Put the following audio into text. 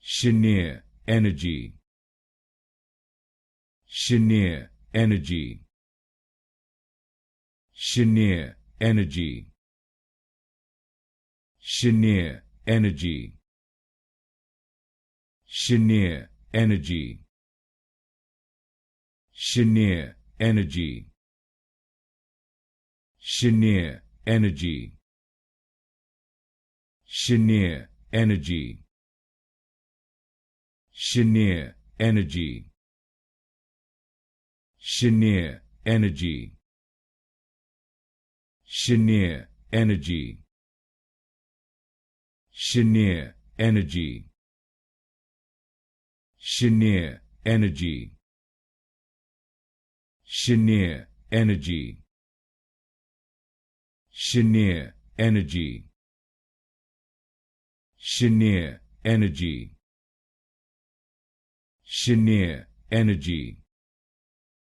Cheniere Energy. Cheniere Energy. Cheniere Energy. Cheniere Energy. Cheniere Energy. Cheniere Energy. Cheniere Energy. Cheniere Energy. Cheniere Energy. Cheniere Energy. Cheniere Energy. Cheniere Energy. Cheniere Energy. Cheniere Energy. Cheniere Energy. Cheniere Energy. Cheniere Energy.